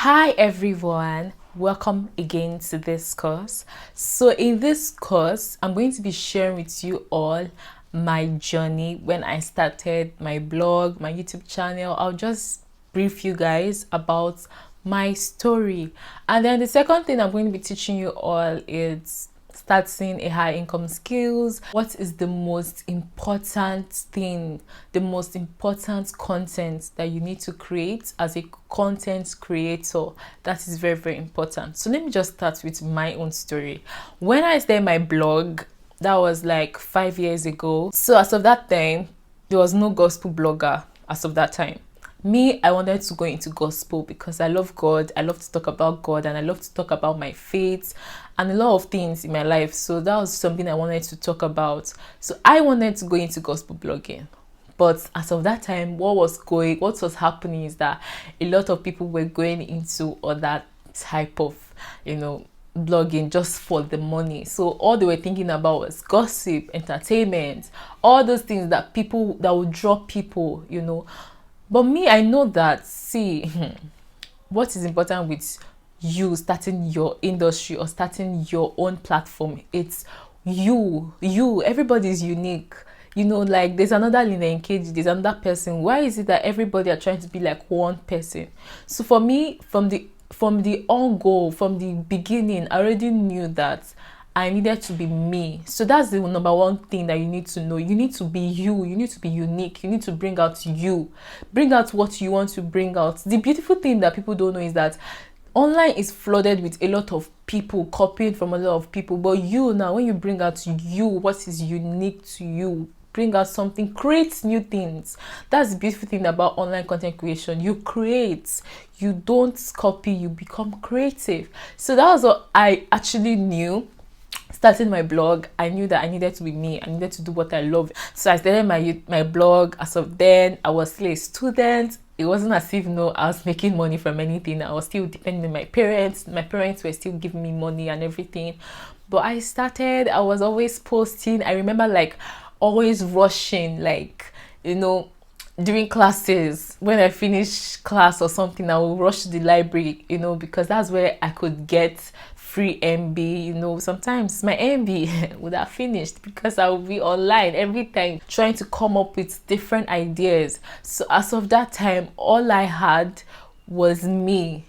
Hi everyone, welcome again to this course. So in this course I'm going to be sharing with you all my journey when I started my blog, my YouTube channel. I'll just brief you guys about my story, and then the second thing I'm going to be teaching you all is starting a high income skills. What is the most important thing, the most important content that you need to create as a content creator? That is very, very important. So let me just start with my own story. When I started my blog, that was like 5 years ago. So as of that time, there was no gospel blogger as of that time. Me, I wanted to go into gospel because I love God. I love to talk about God, and I love to talk about my faith and a lot of things in my life. So that was something I wanted to talk about. So I wanted to go into gospel blogging. But as of that time, what was happening is that a lot of people were going into other type of, blogging just for the money. So all they were thinking about was gossip, entertainment, all those things that would draw people. But me, I know that, see, what is important with you starting your industry or starting your own platform, it's you. Everybody's unique. Like there's another Lina Nkeji, there's another person. Why is it that everybody are trying to be like one person? So for me, from the on goal, from the beginning, I already knew that I needed to be me. So that's the number one thing that you need to know. You need to be you. You need to be unique. You need to bring out you. Bring out what you want to bring out. The beautiful thing that people don't know is that online is flooded with a lot of people copying from a lot of people. But you now, when you bring out you, what is unique to you, bring out something, create new things. That's the beautiful thing about online content creation. You create, you don't copy, you become creative. So that was what I actually knew. Starting my blog, I knew that I needed to be me. I needed to do what I love. So I started my blog. As of then, I was still a student. It wasn't as if I was making money from anything. I was still depending on my parents. My parents were still giving me money and everything. But I was always posting. I remember like always rushing, during classes. When I finish class or something, I will rush to the library, because that's where I could get free MB. Sometimes my MB would have finished because I would be online every time trying to come up with different ideas. So as of that time, all I had was me.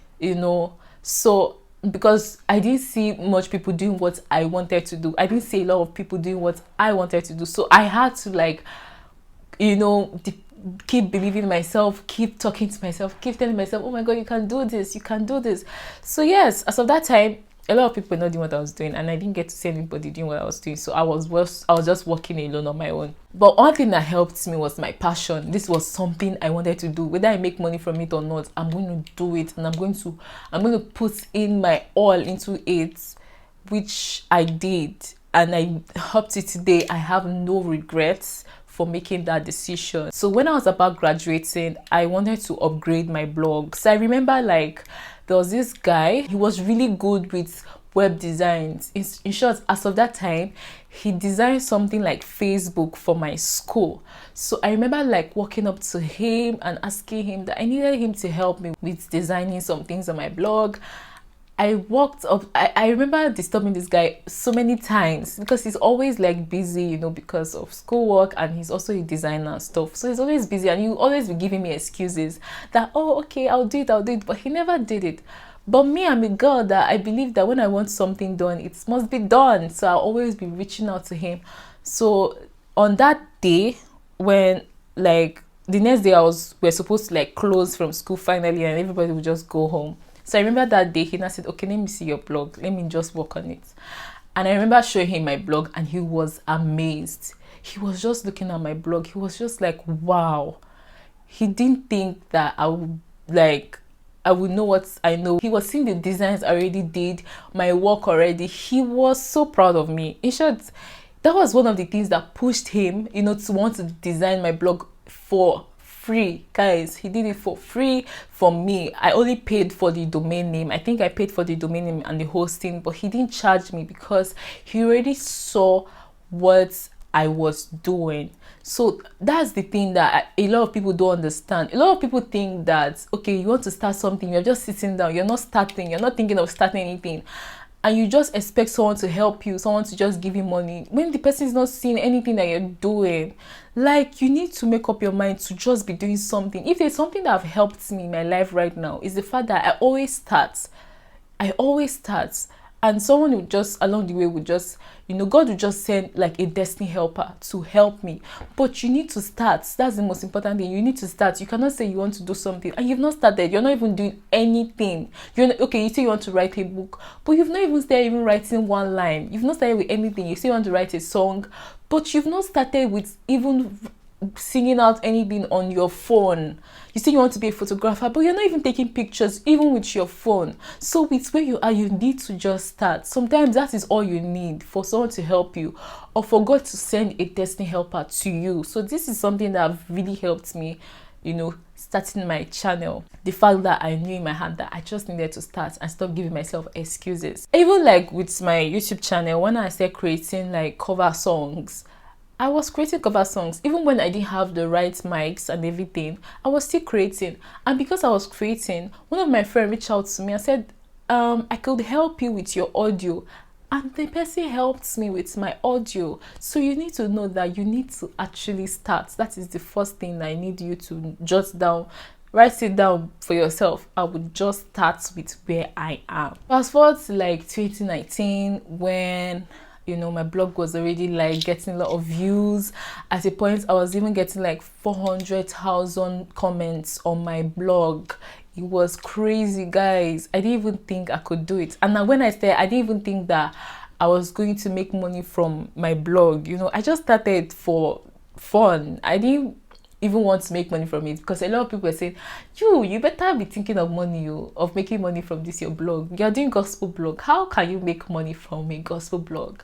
So because I didn't see much people doing what I wanted to do, I didn't see a lot of people doing what I wanted to do. So I had to keep believing in myself, keep talking to myself, keep telling myself, oh my God, you can do this, you can do this. So yes, as of that time, a lot of people were not doing what I was doing, and I didn't get to see anybody doing what I was doing. So I was just working alone on my own. But one thing that helped me was my passion. This was something I wanted to do. Whether I make money from it or not, I'm going to do it, and I'm going to put in my all into it, which I did, and I up to today I have no regrets for making that decision. So when I was about graduating, I wanted to upgrade my blog. So I remember there was this guy, he was really good with web designs. In short, as of that time, he designed something like Facebook for my school. So I remember walking up to him and asking him that I needed him to help me with designing some things on my blog. I walked up. I remember disturbing this guy so many times because he's always busy, because of schoolwork, and he's also a designer and stuff. So he's always busy, and he'll always be giving me excuses that, oh, okay, I'll do it. But he never did it. But me, I'm a girl that I believe that when I want something done, it must be done. So I'll always be reaching out to him. So on that day, when the next day we're supposed to close from school finally, and everybody would just go home. So I remember that day he now said, okay, let me see your blog. Let me just work on it. And I remember showing him my blog, and he was amazed. He was just looking at my blog. He was just like, wow. He didn't think that I would know what I know. He was seeing the designs I already did, my work already. He was so proud of me. In short, that was one of the things that pushed him, to want to design my blog for free. Guys, he did it for free for me. I only paid for the domain name. I think I paid for the domain name and the hosting, but he didn't charge me because he already saw what I was doing. So that's the thing that a lot of people don't understand. A lot of people think that, okay, you want to start something, you're just sitting down, you're not starting, you're not thinking of starting anything, and you just expect someone to help you, someone to just give you money when the person is not seeing anything that you're doing. Like, you need to make up your mind to just be doing something. If there's something that have helped me in my life right now, is the fact that I always start. And someone would just along the way would just, God would just send like a destiny helper to help me. But you need to start. That's the most important thing. You need to start. You cannot say you want to do something and you've not started. You're not even doing anything. You're not, okay, you say you want to write a book, but you've not even started even writing one line. You've not started with anything. You say you want to write a song, but you've not started with even singing out anything on your phone. You say you want to be a photographer, but you're not even taking pictures even with your phone. So with where you are, you need to just start. Sometimes that is all you need, for someone to help you or for God to send a destiny helper to you. So this is something that really helped me, starting my channel. The fact that I knew in my heart that I just needed to start and stop giving myself excuses. Even like with my YouTube channel, when I started creating like cover songs, I was creating cover songs. Even when I didn't have the right mics and everything, I was still creating. And because I was creating, one of my friends reached out to me and said, I could help you with your audio. And the person helped me with my audio. So you need to know that you need to actually start. That is the first thing I need you to jot down. Write it down for yourself. I would just start with where I am. Fast forward to like 2019, when my blog was already like getting a lot of views. At a point, I was even getting like 400,000 comments on my blog. It was crazy, guys. I didn't even think I could do it. And now when I started, I didn't even think that I was going to make money from my blog. I just started for fun. I didn't even want to make money from it, because a lot of people were saying, you better be thinking of money, of making money from this your blog. You're doing gospel blog. How can you make money from a gospel blog?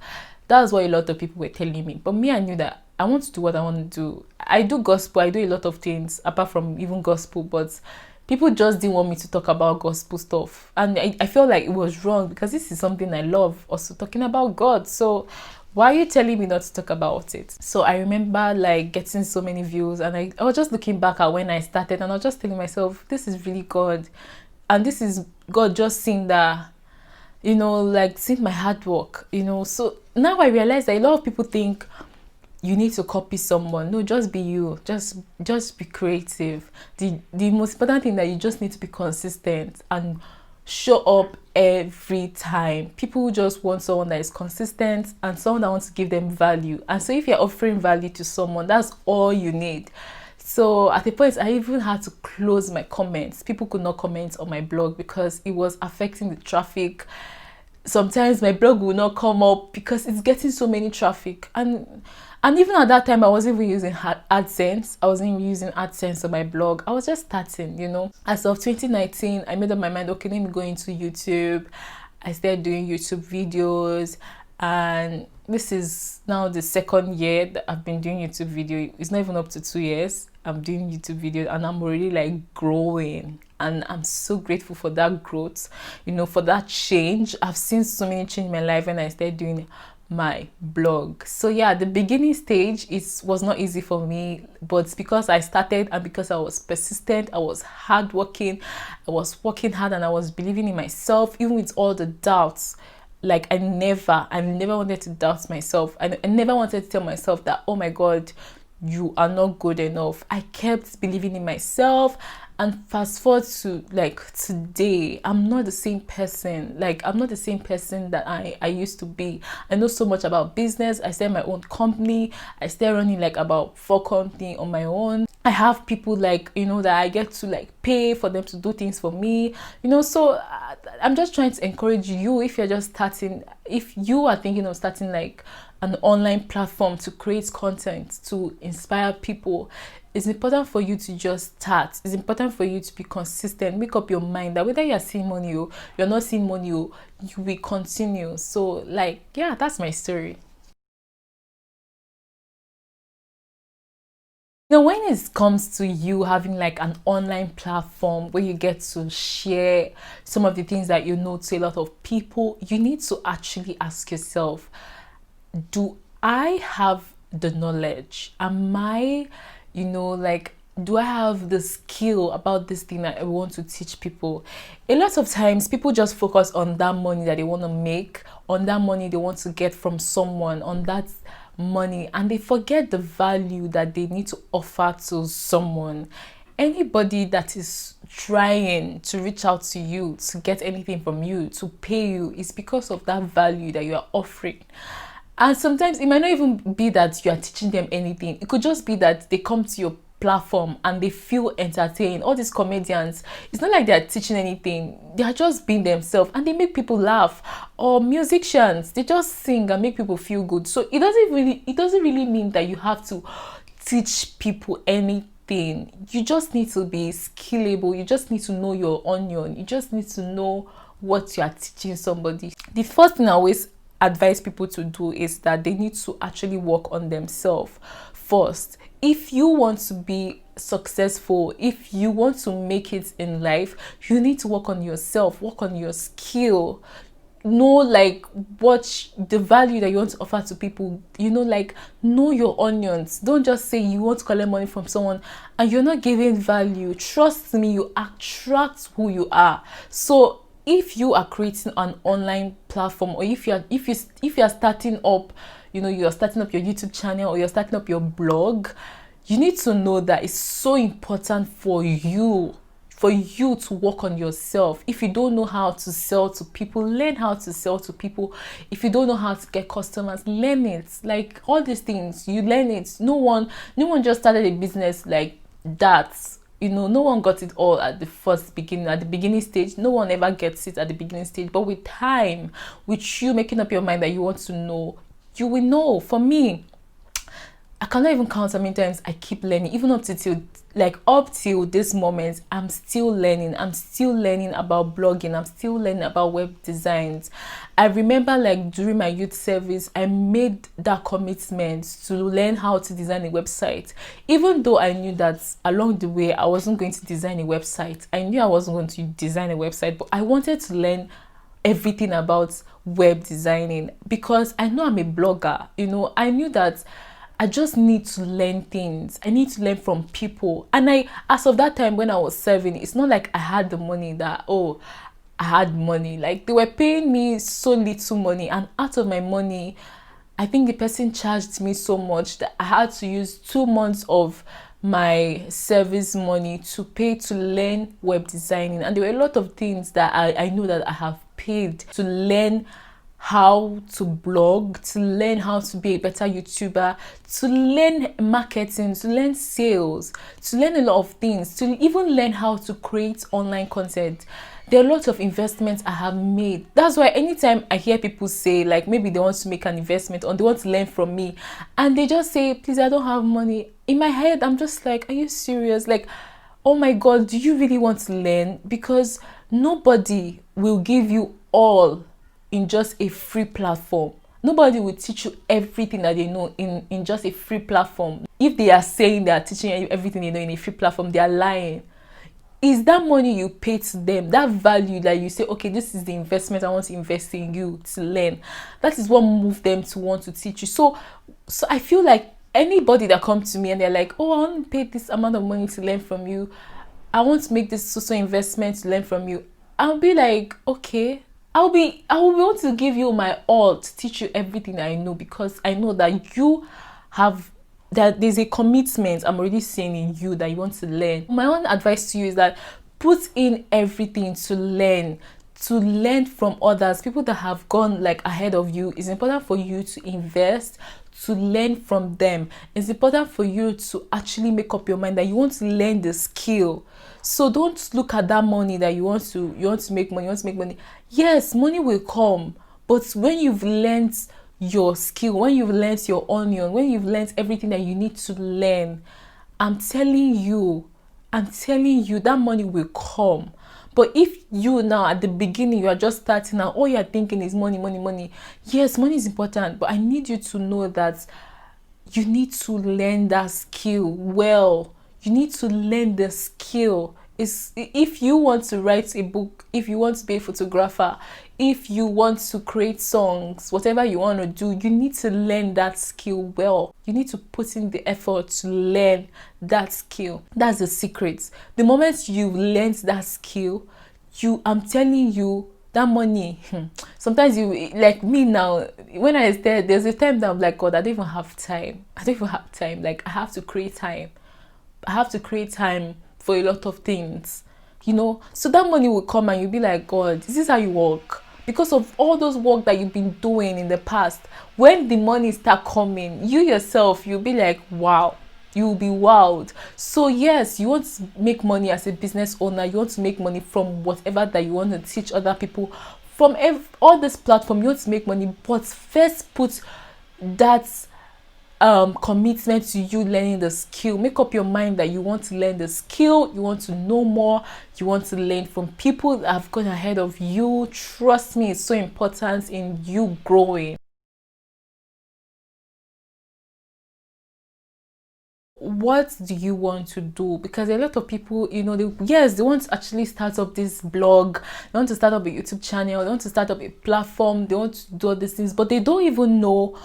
That's what a lot of people were telling me. But me, I knew that I want to do what I want to do. I do gospel. I do a lot of things apart from even gospel, but people just didn't want me to talk about gospel stuff. And I felt like it was wrong, because this is something I love, also talking about God. So why are you telling me not to talk about it? So I remember like getting so many views, and I was just looking back at when I started, and I was just telling myself, this is really God. And this is God just seeing that, like seeing my hard work, So now I realize that a lot of people think you need to copy someone. No, just be you. Just be creative. The most important thing that you just need to be consistent and show up every time. People just want someone that is consistent and someone that wants to give them value. And so if you're offering value to someone, that's all you need. So at the point, I even had to close my comments. People could not comment on my blog because it was affecting the traffic. Sometimes my blog will not come up because it's getting so many traffic. And even at that time, I wasn't even using AdSense. I wasn't even using AdSense on my blog. I was just starting, As of 2019, I made up my mind, okay, let me go into YouTube. I started doing YouTube videos. And this is now the second year that I've been doing YouTube video. It's not even up to 2 years. I'm doing YouTube videos and I'm already like growing. And I'm so grateful for that growth, for that change. I've seen so many change in my life when I started doing my blog. So yeah, the beginning stage was not easy for me, but because I started and because I was persistent, I was hardworking, I was working hard, and I was believing in myself, even with all the doubts. Like I never wanted to doubt myself. I never wanted to tell myself that, oh my God, you are not good enough. I kept believing in myself. And fast forward to like today, I'm not the same person. Like I'm not the same person that I used to be. I know so much about business. I started my own company. I started running like about 4 companies on my own. I have people like, that I get to like pay for them to do things for me, so I'm just trying to encourage you, if you're just starting, if you are thinking of starting like an online platform to create content, to inspire people, it's important for you to just start. It's important for you to be consistent. Make up your mind that whether you're seeing money or you're not seeing money, you will continue. So like, yeah, that's my story. When it comes to you having like an online platform where you get to share some of the things that to a lot of people, you need to actually ask yourself, do I have the knowledge? Am I, like, do I have the skill about this thing that I want to teach people? A lot of times people just focus on that money that they want to make, on that money they want to get from someone, on that money, and they forget the value that they need to offer to someone. Anybody that is trying to reach out to you to get anything from you, to pay you, is because of that value that you are offering. And sometimes it might not even be that you are teaching them anything. It could just be that they come to your platform and they feel entertained. All these comedians, it's not like they're teaching anything. They are just being themselves and they make people laugh. Or musicians, they just sing and make people feel good. So it doesn't really mean that you have to teach people anything. You just need to be skillable. You just need to know your onion. You just need to know what you are teaching somebody. The first thing I always advise people to do is that they need to actually work on themselves first. If you want to be successful, if you want to make it in life, you need to work on yourself, work on your skill. Know like what the value that you want to offer to people. Like, know your onions. Don't just say you want to collect money from someone and you're not giving value. Trust me, you attract who you are. So if you are creating an online platform, or if you're starting up, you're starting up your YouTube channel, or you're starting up your blog, you need to know that it's so important for you to work on yourself. If you don't know how to sell to people, learn how to sell to people. If you don't know how to get customers, learn it. Like, all these things, you learn it. No one just started a business like that. No one got it all at the beginning stage. No one ever gets it at the beginning stage. But with time, with you making up your mind that you want to know, you will know. For me, I cannot even count how many times I keep learning, even up till this moment. I'm still learning. I'm still learning about blogging. I'm still learning about web designs. I remember, like, during my youth service, I made that commitment to learn how to design a website. Even though I knew that along the way I wasn't going to design a website. I knew I wasn't going to design a website, but I wanted to learn everything about web designing because I know I'm a blogger. I knew that I just need to learn things. I need to learn from people. And as of that time when I was serving, it's not like I had the money that, I had money. Like, they were paying me so little money. And out of my money, I think the person charged me so much that I had to use 2 months of my service money to pay to learn web designing. And there were a lot of things that I know that I have paid to learn how to blog, to learn how to be a better YouTuber, to learn marketing, to learn sales, to learn a lot of things, to even learn how to create online content. There are a lot of investments I have made. That's why anytime I hear people say, like, maybe they want to make an investment or they want to learn from me and they just say, please, I don't have money. In my head, I'm just like, are you serious? Like, oh my God, do you really want to learn? Because nobody will give you all in just a free platform. Nobody will teach you everything that they know in just a free platform. If they are saying they are teaching you everything they know in a free platform, they are lying. Is that money you pay to them, that value that you say, okay, this is the investment I want to invest in you to learn, that is what moved them to want to teach you. So I feel like anybody that comes to me and they're like, oh, I want to pay this amount of money to learn from you, I want to make this social investment to learn from you, I'll be like, okay, I will want to give you my all to teach you everything I know, because I know that you have, that there's a commitment I'm already seeing in you that you want to learn. My own advice to you is that put in everything to learn from others, people that have gone like ahead of you. It's important for you to invest, to learn from them. It's important for you to actually make up your mind that you want to learn the skill. So don't look at that money that you want to make money. Yes, money will come, but when you've learned your skill, when you've learned your onion, when you've learned everything that you need to learn, I'm telling you that money will come. But if you now at the beginning, you are just starting out, all you're thinking is money. Yes, money is important, but I need you to know that you need to learn that skill well. You need to learn the skill. If you want to write a book, if you want to be a photographer, if you want to create songs, whatever you want to do, you need to learn that skill well. You need to put in the effort to learn that skill. That's the secret. The moment you've learned that skill, I'm telling you, that money, sometimes you, like me now, when I started, there's a time that I'm like, God, I don't even have time. I don't even have time. Like, I have to create time. I have to create time for a lot of things, so that money will come and you'll be like, God, this is how you work. Because of all those work that you've been doing in the past, when the money start coming, you yourself, you'll be like, wow. You'll be wowed. So yes, you want to make money as a business owner. You want to make money from whatever that you want to teach other people. From all this platform, you want to make money, but first put that commitment to you learning the skill. Make up your mind that you want to learn the skill, you want to know more, you want to learn from people that have gone ahead of you. Trust me, it's so important in you growing. What do you want to do? Because a lot of people, they want to actually start up this blog, they want to start up a YouTube channel, they want to start up a platform, they want to do all these things, but they don't even know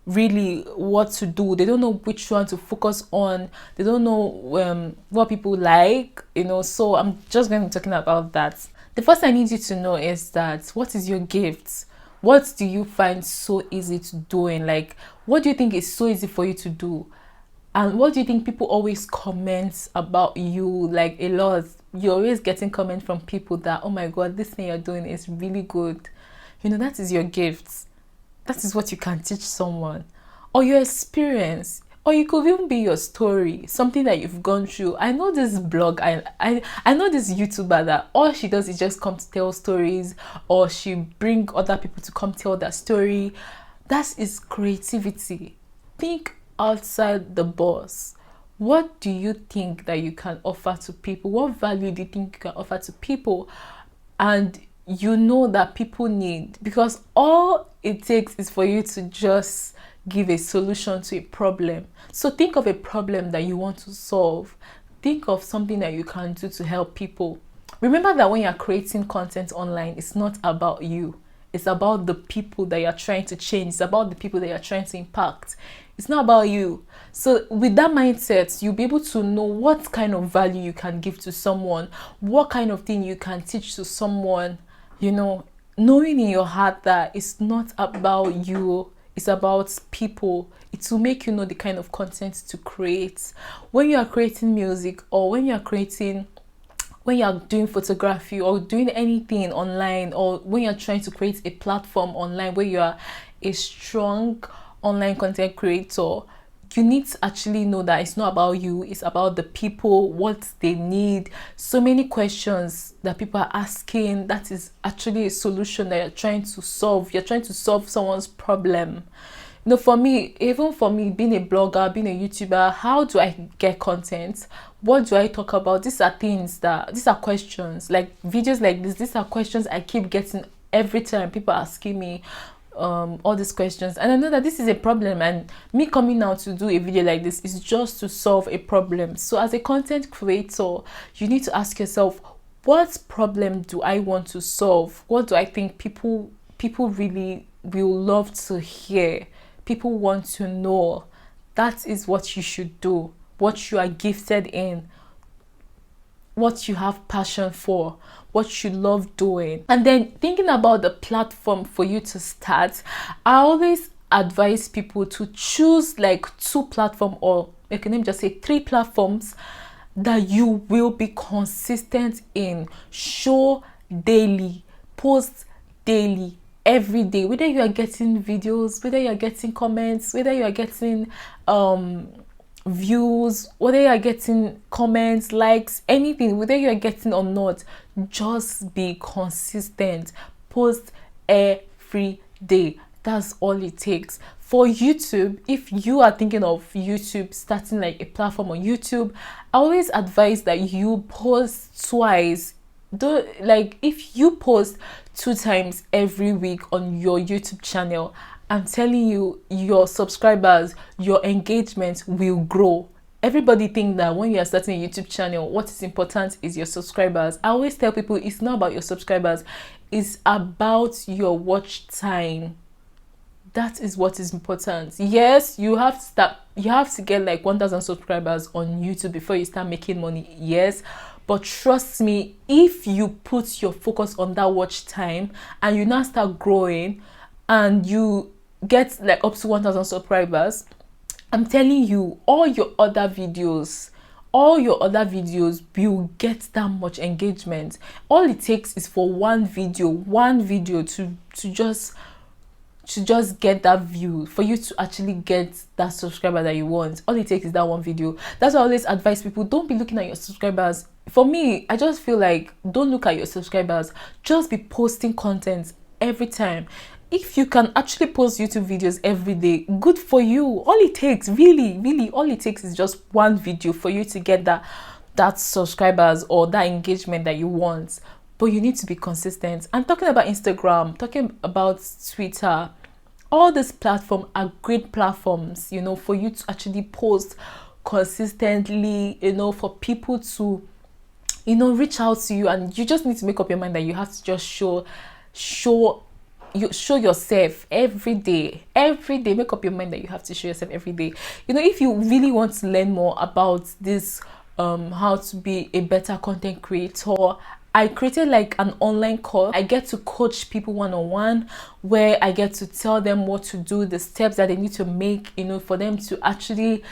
really what to do. They don't know which one to focus on. They don't know what people like, so I'm just going to be talking about that. The first I need you to know is that, what is your gift? What do you find so easy to doing? Like, what do you think is so easy for you to do? And what do you think people always comment about you? Like, a lot. You're always getting comments from people that, oh my God, this thing you're doing is really good. That is your gift. That is what you can teach someone. Or your experience. Or it could even be your story, something that you've gone through. I know this blog, I know this YouTuber that all she does is just come to tell stories, or she bring other people to come tell their story. That is creativity. Think outside the box. What do you think that you can offer to people? What value do you think you can offer to people? And that people need, because all it takes is for you to just give a solution to a problem. So think of a problem that you want to solve. Think of something that you can do to help people. Remember that when you're creating content online, it's not about you. It's about the people that you're trying to change. It's about the people that you're trying to impact. It's not about you. So with that mindset, you'll be able to know what kind of value you can give to someone, what kind of thing you can teach to someone, knowing in your heart that it's not about you, it's about people. It will make you know the kind of content to create. When you are creating music, or when you are doing photography, or doing anything online, or when you're trying to create a platform online where you are a strong online content creator, you need to actually know that it's not about you, it's about the people, what they need. So many questions that people are asking, that is actually a solution that you're trying to solve. You're trying to solve someone's problem. For me, even for me, being a blogger, being a YouTuber, how do I get content? What do I talk about? These are questions, like videos like this. These are questions I keep getting every time people asking me all these questions, and I know that this is a problem, and me coming out to do a video like this is just to solve a problem. So as a content creator, you need to ask yourself, what problem do I want to solve? What do I think people really will love to hear? People want to know. That is what you should do, what you are gifted in, what you have passion for, what you love doing. And then thinking about the platform for you to start, I always advise people to choose like 2 platforms, or let me just say 3 platforms that you will be consistent in. Show daily, post daily, every day, whether you are getting videos, whether you are getting comments, whether you are getting views, whether you are getting comments, likes, anything, whether you are getting or not, just be consistent. Post every day. That's all it takes. For YouTube, if you are thinking of YouTube, starting like a platform on YouTube, I always advise that you post twice. If you post 2 times every week on your YouTube channel, I'm telling you, your subscribers, your engagement will grow. everybody think that when you are starting a YouTube channel, what is important is your subscribers. I always tell people it's not about your subscribers, it's about your watch time. That is what is important. Yes, you have to get like 1,000 subscribers on YouTube before you start making money. Yes, but trust me, if you put your focus on that watch time and you now start growing and you get like up to 1,000 subscribers, I'm telling you, all your other videos will get that much engagement. All it takes is for one video to just get that view, for you to actually get that subscriber that you want. All it takes is that one video. That's why I always advise people, don't be looking at your subscribers. For me, I just feel like, don't look at your subscribers, just be posting content every time. If you can actually post YouTube videos every day, good for you. All it takes, really all it takes is just one video for you to get that subscribers or that engagement that you want. But you need to be consistent. I'm talking about Instagram, talking about Twitter. All these platforms are great platforms, you know, for you to actually post consistently, you know, for people to, you know, reach out to you. And you just need to make up your mind that you have to just show yourself every day. Make up your mind that you have to show yourself every day. You know, if you really want to learn more about this, how to be a better content creator, I created like an online course. I get to coach people one-on-one, where I get to tell them what to do, the steps that they need to make, you know, for them to actually,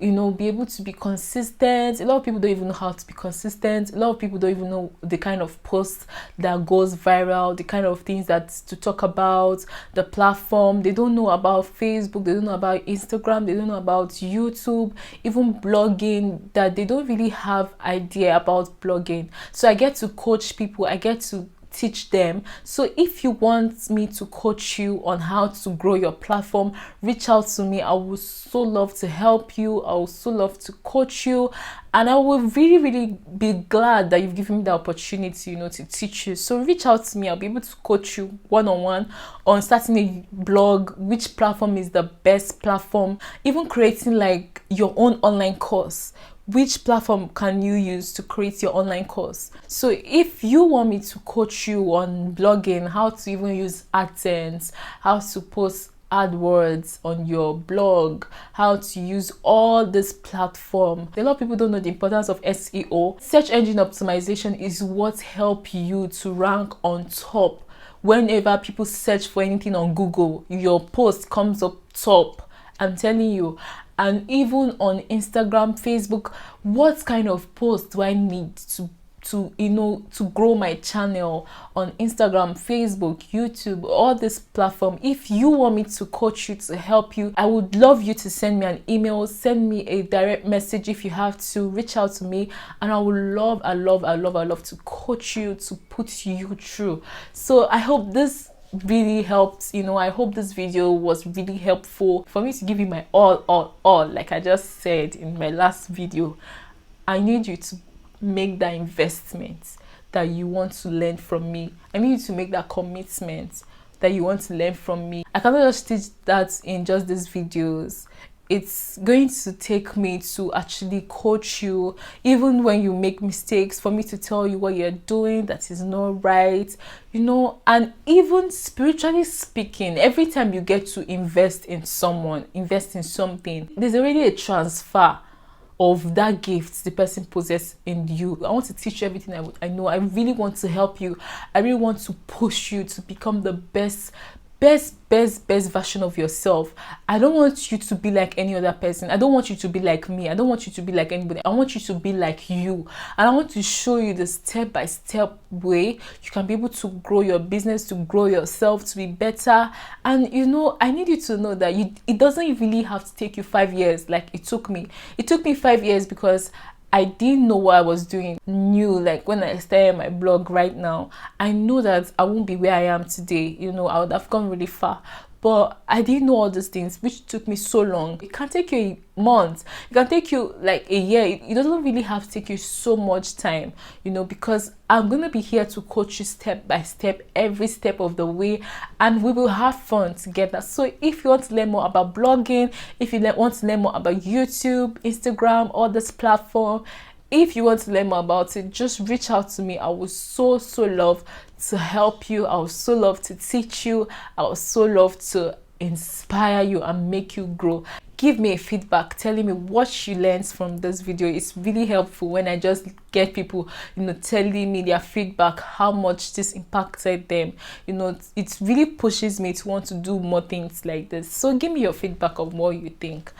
you know, be able to be consistent. A lot of people don't even know how to be consistent. A lot of people don't even know the kind of posts that goes viral, the kind of things that to talk about, the platform. They don't know about Facebook, they don't know about Instagram, they don't know about YouTube, even blogging, that they don't really have idea about blogging. So I get to coach people, I get to teach them. So if you want me to coach you on how to grow your platform, reach out to me. I would so love to help you. I would so love to coach you, and I will really be glad that you've given me the opportunity, you know, to teach you. So reach out to me. I'll be able to coach you one-on-one on starting a blog, which platform is the best platform, even creating like your own online course. Which platform can you use to create your online course? So if you want me to coach you on blogging, how to even use AdSense, how to post AdWords on your blog, how to use all this platform. A lot of people don't know the importance of SEO. Search engine optimization is what helps you to rank on top. Whenever people search for anything on Google, your post comes up top. I'm telling you. And even on Instagram, Facebook, what kind of post do I need to you know, to grow my channel on Instagram, Facebook, YouTube, all this platform? If you want me to coach you, to help you, I would love you to send me an email, send me a direct message. If you have to, reach out to me, and I would love to coach you, to put you through. So I hope this really helped. You know, I hope this video was really helpful for me to give you my all. Like I just said in my last video, I need you to make that investment that you want to learn from me. I need you to make that commitment that you want to learn from me. I cannot just teach that in just these videos. It's going to take me to actually coach you, even when you make mistakes, for me to tell you what you're doing that is not right, you know. And even spiritually speaking, every time you get to invest in someone, invest in something, there's already a transfer of that gift the person possesses in you. I want to teach you everything I know. I really want to help you. I really want to push you to become the best version of yourself. I don't want you to be like any other person. I don't want you to be like me. I don't want you to be like anybody. I want you to be like you. And I want to show you the step-by-step way you can be able to grow your business, to grow yourself, to be better. And you know, I need you to know that it doesn't really have to take you 5 years like it took me. It took me 5 years because I didn't know what I was doing new. Like when I started my blog right now, I know that I won't be where I am today. You know, I would have gone really far. but I didn't know all these things, which took me so long. It can take you a month, it can take you like a year. It doesn't really have to take you so much time, because I'm gonna be here to coach you step by step, every step of the way, and we will have fun together. So if you want to learn more about blogging, if you want to learn more about YouTube, Instagram, all this platform, if you want to learn more about it, just reach out to me. I would so love to help you. I would so love to teach you. I would so love to inspire you and make you grow. Give me a feedback telling me what you learned from this video. It's really helpful when I just get people telling me their feedback, how much this impacted them. It really pushes me to want to do more things like this. So give me your feedback of what you think.